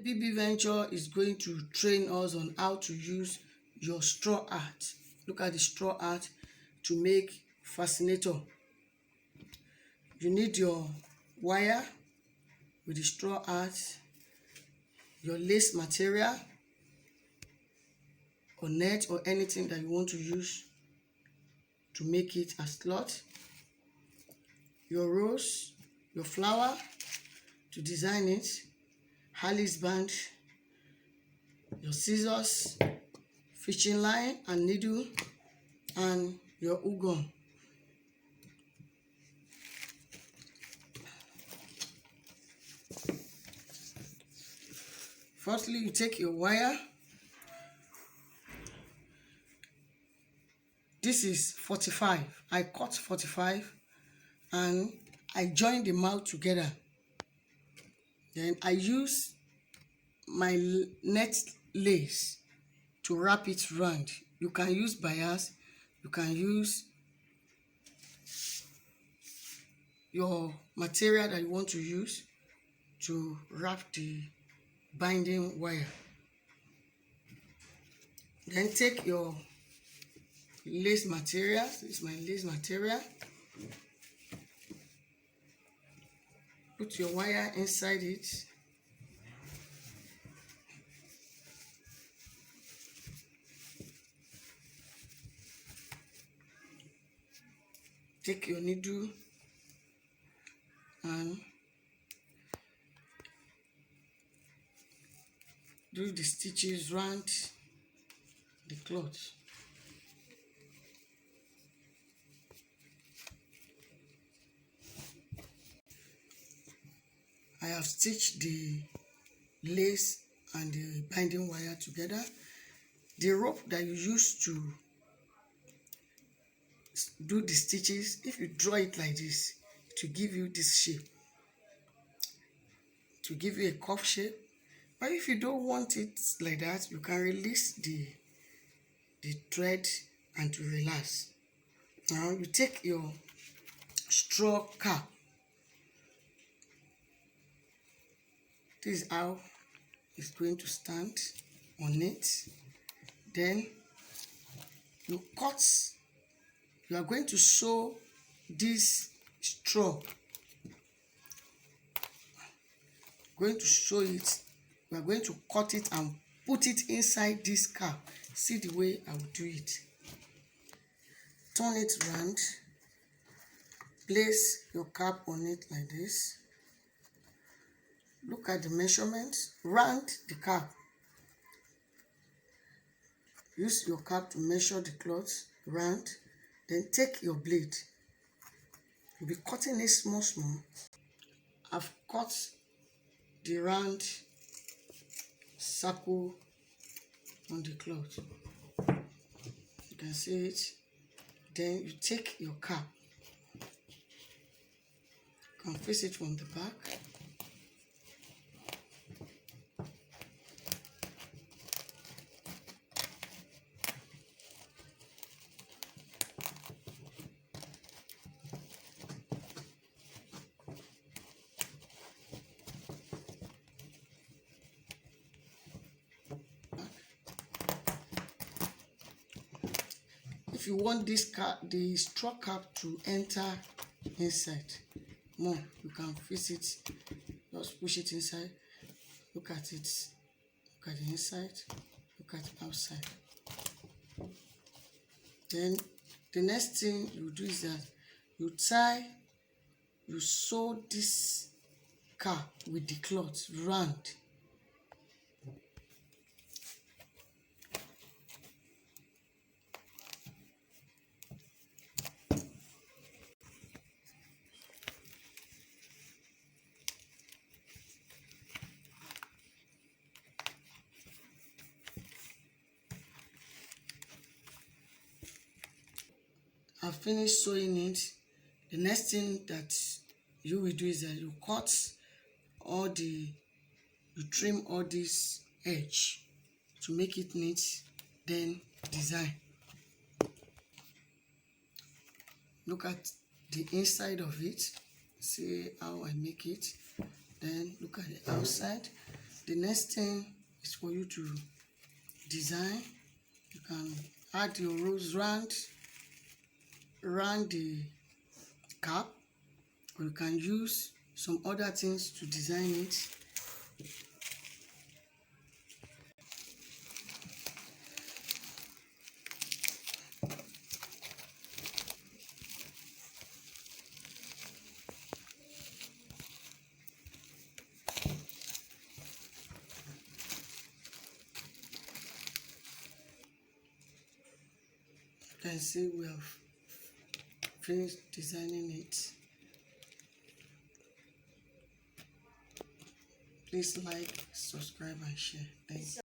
BB Venture is going to train us on how to use your straw art. Look at the straw art to make fascinator. You need your wire with the straw art, your lace material or net or anything that you want to use to make it a slot, your rose, your flower to design it, Alice band, your scissors, fishing line and needle, and your ugon. Firstly, you take your wire. This is 45. I cut 45 and I join the mouth together. Then I use my net lace to wrap it round. You can use bias, you can use your material that you want to use to wrap the binding wire. Then take your lace material. This is my lace material. Put your wire inside it. Take your needle and do the stitches round the cloth. I have stitched the lace and the binding wire together. The rope that you use to do the stitches, if you draw it like this, to give you this shape, to give you a cuff shape. But if you don't want it like that, you can release the thread and to relax. Now you take your straw cap. This is how it's going to stand on it. Then you cut. You are going to sew this straw. Going to sew it. We are going to cut it and put it inside this cap. See the way I will do it. Turn it round. Place your cap on it like this. Look at the measurement. Round the cap. Use your cap to measure the cloth. Round. Then take your blade. You'll be cutting it small. I've cut the round circle on the cloth. You can see it. Then you take your cap. You can face it from the back. If you want this cap, the straw cap to enter inside more, you can fix it. Just push it inside. Look at it. Look at the inside. Look at the outside. Then the next thing you do is that you sew this cap with the cloth round. I've finished sewing it. The next thing that you will do is that you trim all this edge to make it neat, then design. Look at the inside of it, see how I make it. Then look at the outside. The next thing is for you to design. You can add your rose round the cap, or you can use some other things to design it. You can see we have finished designing it. Please like, subscribe and share. Thanks.